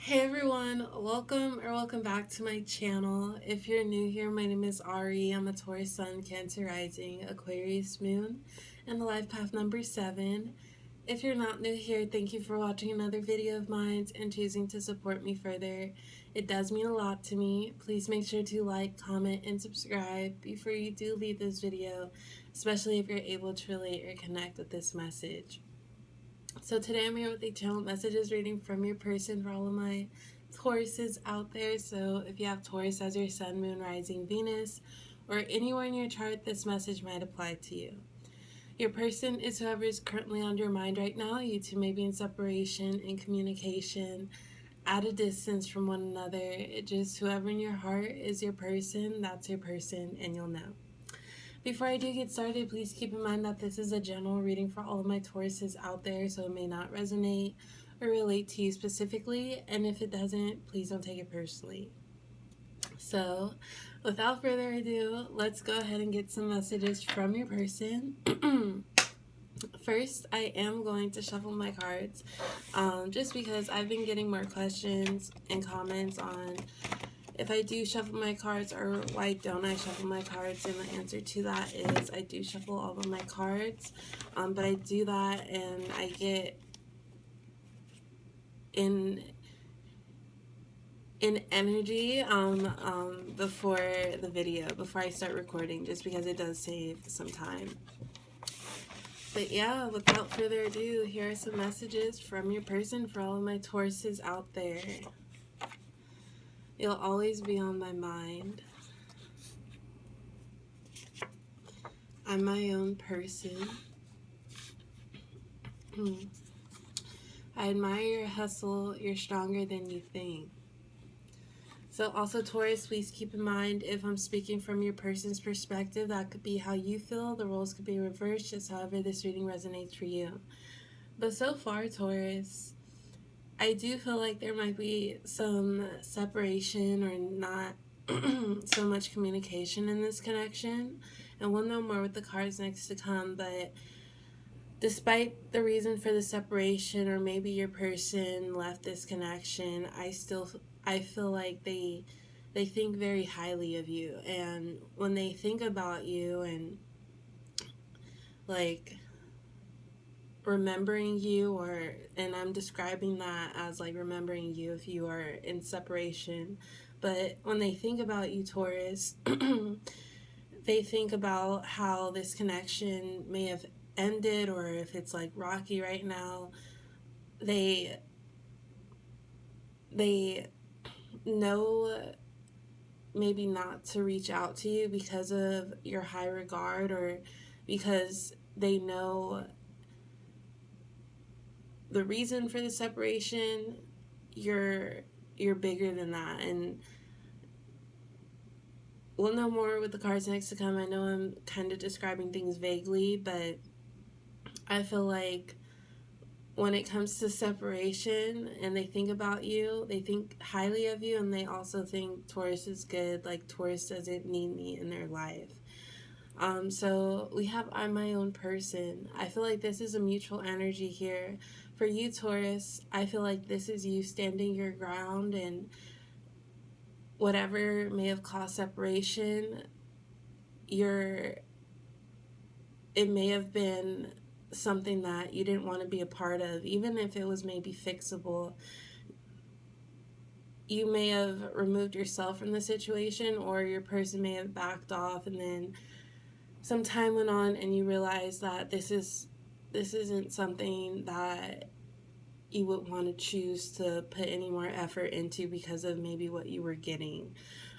Hey everyone, welcome back to my channel. If you're new here, my name is Ari. I'm a Taurus Sun, Cancer Rising, Aquarius Moon, and the life path number 7. If you're not new here, thank you for watching another video of mine and choosing to support me further. It does mean a lot to me. Please make sure to like, comment, and subscribe before you do leave this video, especially if you're able to relate or connect with this message. So today I'm here with a channel messages reading from your person for all of my Tauruses out there. So if you have Taurus as your sun, moon, rising, Venus, or anywhere in your chart, this message might apply to you. Your person is whoever is currently on your mind right now. You two may be in separation, in communication, at a distance from one another. It just whoever in your heart is your person, that's your person, and you'll know. Before I do get started, please keep in mind that this is a general reading for all of my Tauruses out there, so it may not resonate or relate to you specifically, and if it doesn't, please don't take it personally. So, without further ado, let's go ahead and get some messages from your person. First, I am going to shuffle my cards, just because I've been getting more questions and comments on if I do shuffle my cards or why don't I shuffle my cards, and the answer to that is I do shuffle all of my cards, but I do that and I get in energy before the video, before I start recording, just because it does save some time. But yeah, without further ado, here are some messages from your person for all of my Tauruses out there. You'll always be on my mind. I'm my own person. I admire your hustle. You're stronger than you think. So also, Taurus, please keep in mind, if I'm speaking from your person's perspective, that could be how you feel. The roles could be reversed, just however this reading resonates for you. But so far, Taurus, I do feel like there might be some separation or not so much communication in this connection. And we'll know more with the cards next to come, but despite the reason for the separation, or maybe your person left this connection, I feel like they think very highly of you. And when they think about you and like remembering you, and I'm describing that as like remembering you if you are in separation, but when they think about you, Taurus, they think about how this connection may have ended, or if it's like rocky right now. They know maybe not to reach out to you because of your high regard, or because they know the reason for the separation. You're bigger than that, and we'll know more with the cards next to come. I know I'm kind of describing things vaguely, but I feel like when it comes to separation and they think about you, they think highly of you, and they also think Taurus is good, like Taurus doesn't need me in their life. So we have I'm my own person. I feel like this is a mutual energy here. For you, Taurus, I feel like this is you standing your ground, and whatever may have caused separation, it may have been something that you didn't want to be a part of, even if it was maybe fixable. You may have removed yourself from the situation, or your person may have backed off, and then some time went on and you realized that this isn't something that you would want to choose to put any more effort into because of maybe what you were getting.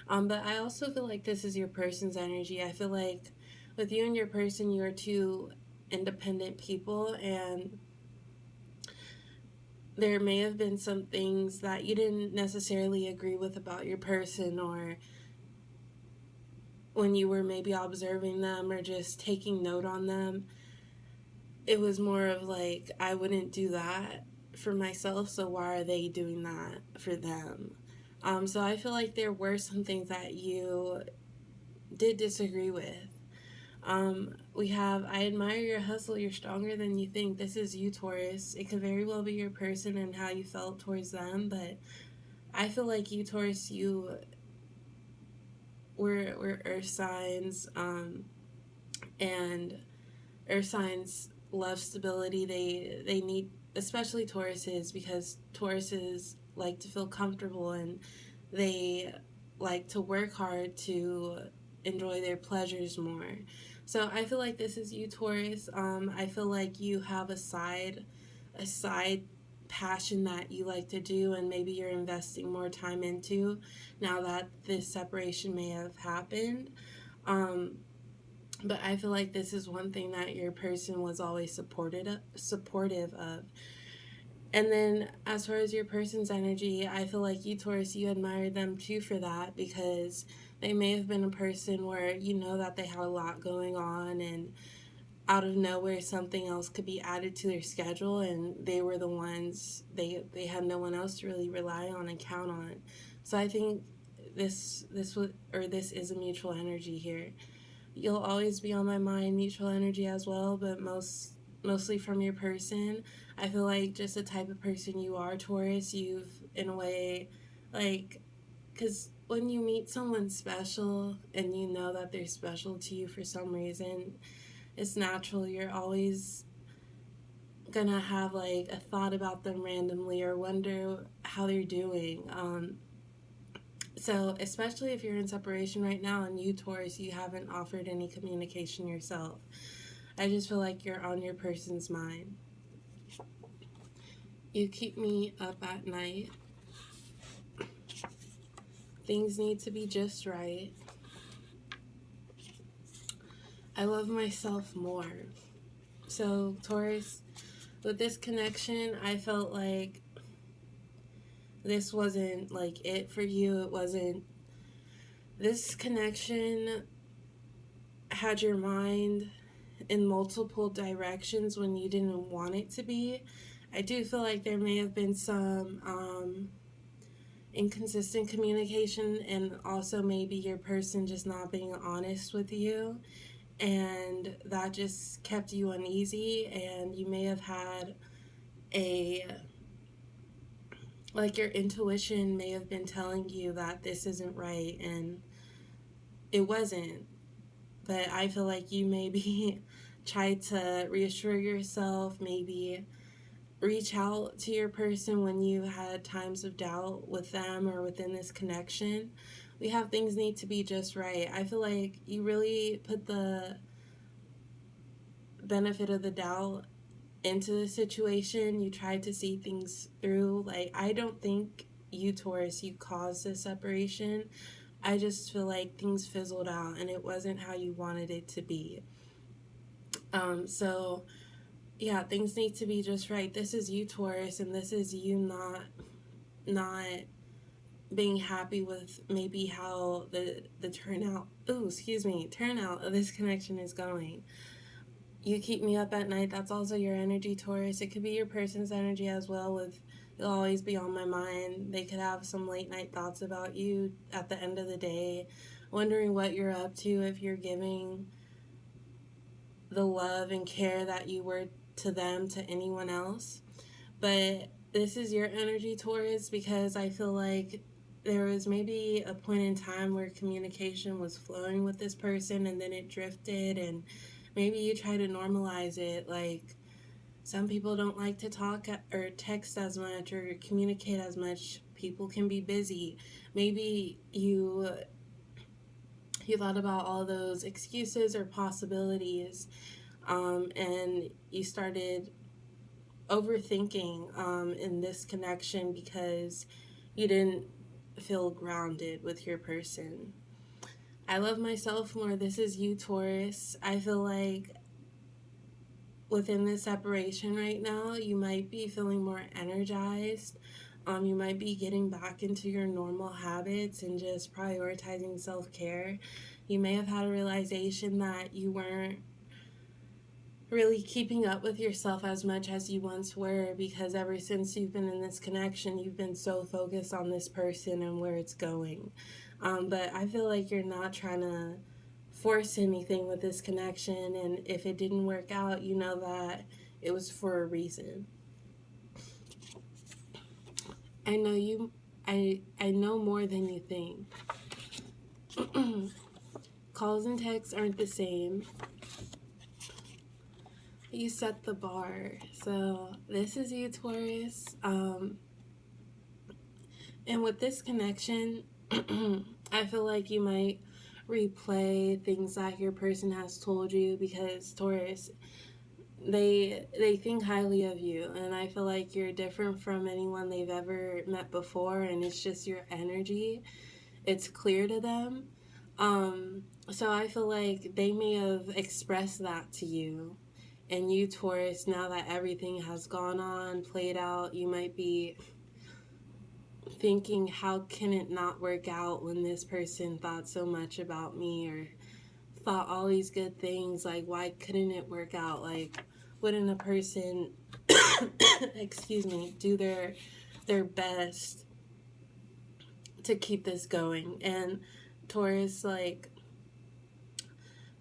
But I also feel like this is your person's energy. I feel like with you and your person, you are two independent people, and there may have been some things that you didn't necessarily agree with about your person, or when you were maybe observing them or just taking note on them, it was more of like, I wouldn't do that for myself, so why are they doing that for them? So I feel like there were some things that you did disagree with. We have, I admire your hustle, you're stronger than you think. This is you, Taurus. It could very well be your person and how you felt towards them, but I feel like you, Taurus, we're earth signs, and earth signs love stability. They need, especially Tauruses, because Tauruses like to feel comfortable, and they like to work hard to enjoy their pleasures more. So I feel like this is you, Taurus. I feel like you have a side passion that you like to do, and maybe you're investing more time into now that this separation may have happened. Um, but I feel like this is one thing that your person was always supportive of. And then as far as your person's energy, I feel like you, Taurus, you admire them too for that, because they may have been a person where you know that they had a lot going on, and out of nowhere something else could be added to their schedule, and they were the ones, they had no one else to really rely on and count on. So I think this is a mutual energy here. You'll always be on my mind, mutual energy as well, but mostly from your person. I feel like just the type of person you are, Taurus, you've, in a way, like, because when you meet someone special and you know that they're special to you for some reason, it's natural. You're always gonna have like a thought about them randomly, or wonder how they're doing. So especially if you're in separation right now, and you, Taurus, you haven't offered any communication yourself, I just feel like you're on your person's mind. You keep me up at night. Things need to be just right. I love myself more. So Taurus, with this connection, I felt like this wasn't like it for you. It wasn't. This connection had your mind in multiple directions when you didn't want it to be. I do feel like there may have been some inconsistent communication, and also maybe your person just not being honest with you, and that just kept you uneasy, and you may have had like your intuition may have been telling you that this isn't right, and it wasn't. But I feel like you maybe tried to reassure yourself, maybe reach out to your person when you had times of doubt with them or within this connection. We have things need to be just right. I feel like you really put the benefit of the doubt into the situation. You tried to see things through. Like, I don't think you, Taurus, you caused this separation. I just feel like things fizzled out, and it wasn't how you wanted it to be. So yeah, things need to be just right. This is you, Taurus, and this is you not being happy with maybe how the turnout of this connection is going. You keep me up at night. That's also your energy, Taurus. It could be your person's energy as well, with you'll always be on my mind. They could have some late night thoughts about you at the end of the day, wondering what you're up to, if you're giving the love and care that you were to them to anyone else. But this is your energy, Taurus, because I feel like there was maybe a point in time where communication was flowing with this person, and then it drifted, and maybe you try to normalize it. Like, some people don't like to talk or text as much or communicate as much. People can be busy. Maybe you thought about all those excuses or possibilities, and you started overthinking in this connection because you didn't feel grounded with your person. I love myself more. This is you, Taurus. I feel like within this separation right now, you might be feeling more energized. You might be getting back into your normal habits and just prioritizing self-care. You may have had a realization that you weren't really keeping up with yourself as much as you once were, because ever since you've been in this connection, you've been so focused on this person and where it's going. But I feel like you're not trying to force anything with this connection, and if it didn't work out, you know that it was for a reason. I know I know more than you think. Calls and texts aren't the same. You set the bar. So this is you, Taurus. And with this connection, I feel like you might replay things that your person has told you, because Taurus, they think highly of you, and I feel like you're different from anyone they've ever met before, and it's just your energy. It's clear to them. So I feel like they may have expressed that to you. And you, Taurus, now that everything has gone on, played out, you might be thinking, how can it not work out when this person thought so much about me, or thought all these good things? Like, why couldn't it work out? Like, wouldn't a person excuse me, do their best to keep this going? And Taurus, like,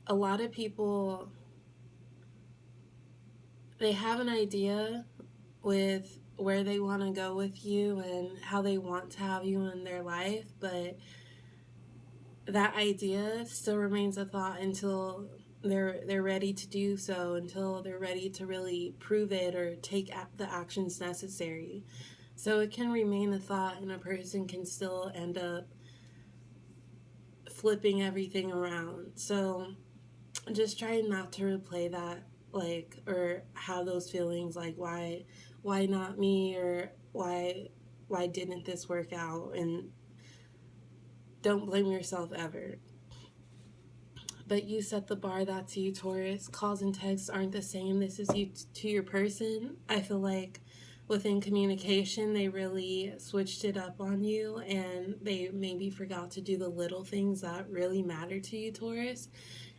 a lot of people, they have an idea with where they want to go with you and how they want to have you in their life, but that idea still remains a thought until they're ready to do so, until they're ready to really prove it or take the actions necessary. So it can remain a thought, and a person can still end up flipping everything around. So just try not to replay that, like, or have those feelings like, why not me, or why didn't this work out? And don't blame yourself ever. But you set the bar. That's you, Taurus. Calls and texts aren't the same. This is you to your person. I feel like within communication, they really switched it up on you, and they maybe forgot to do the little things that really matter to you, Taurus.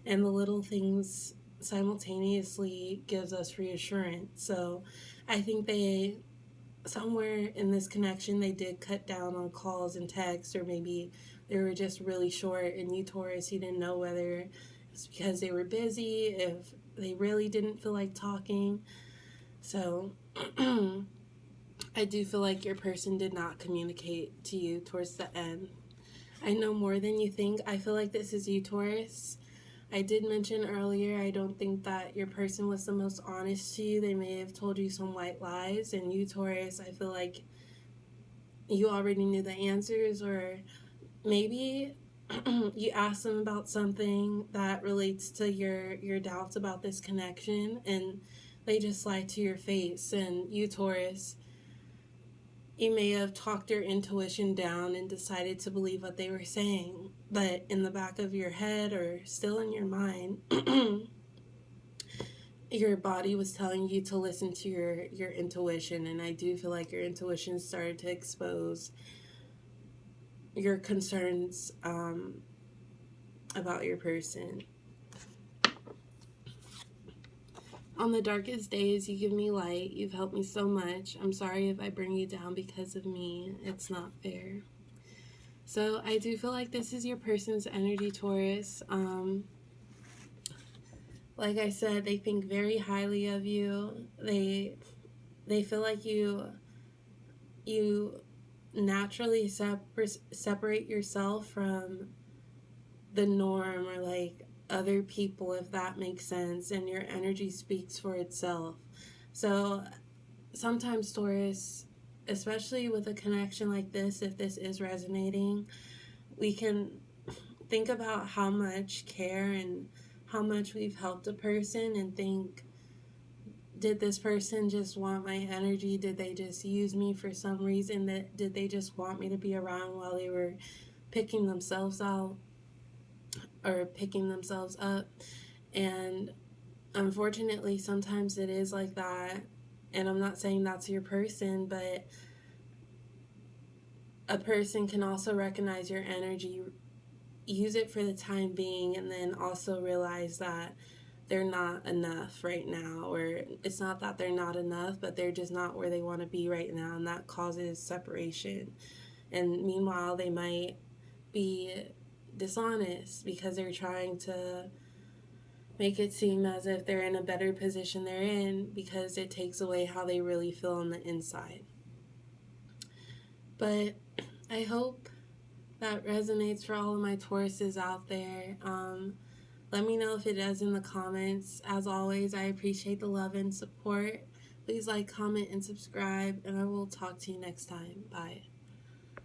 And the little things simultaneously gives us reassurance. So I think they, somewhere in this connection, they did cut down on calls and texts, or maybe they were just really short, and you, Taurus, you didn't know whether it's because they were busy, if they really didn't feel like talking. So I do feel like your person did not communicate to you towards the end. I know more than you think. I feel like this is you, Taurus. I did mention earlier, I don't think that your person was the most honest to you. They may have told you some white lies. And you, Taurus, I feel like you already knew the answers, or maybe you asked them about something that relates to your doubts about this connection, and they just lied to your face. And you, Taurus, you may have talked your intuition down and decided to believe what they were saying, but in the back of your head, or still in your mind, your body was telling you to listen to your intuition. And I do feel like your intuition started to expose your concerns about your person. On the darkest days, you give me light. You've helped me so much. I'm sorry if I bring you down because of me. It's not fair. So I do feel like this is your person's energy, Taurus. Like I said, they think very highly of you. They feel like you naturally separate yourself from the norm, or like other people, if that makes sense, and your energy speaks for itself. So sometimes, Taurus, especially with a connection like this, if this is resonating, we can think about how much care and how much we've helped a person, and think, did this person just want my energy? Did they just use me for some reason? Did they just want me to be around while they were picking themselves out or picking themselves up? And unfortunately, sometimes it is like that. And I'm not saying that's your person, but a person can also recognize your energy, use it for the time being, and then also realize that they're not enough right now, or it's not that they're not enough, but they're just not where they want to be right now, and that causes separation. And meanwhile, they might be dishonest because they're trying to make it seem as if they're in a better position they're in, because it takes away how they really feel on the inside. But I hope that resonates for all of my Tauruses out there. Let me know if it does in the comments. As always, I appreciate the love and support. Please like, comment, and subscribe, and I will talk to you next time. Bye.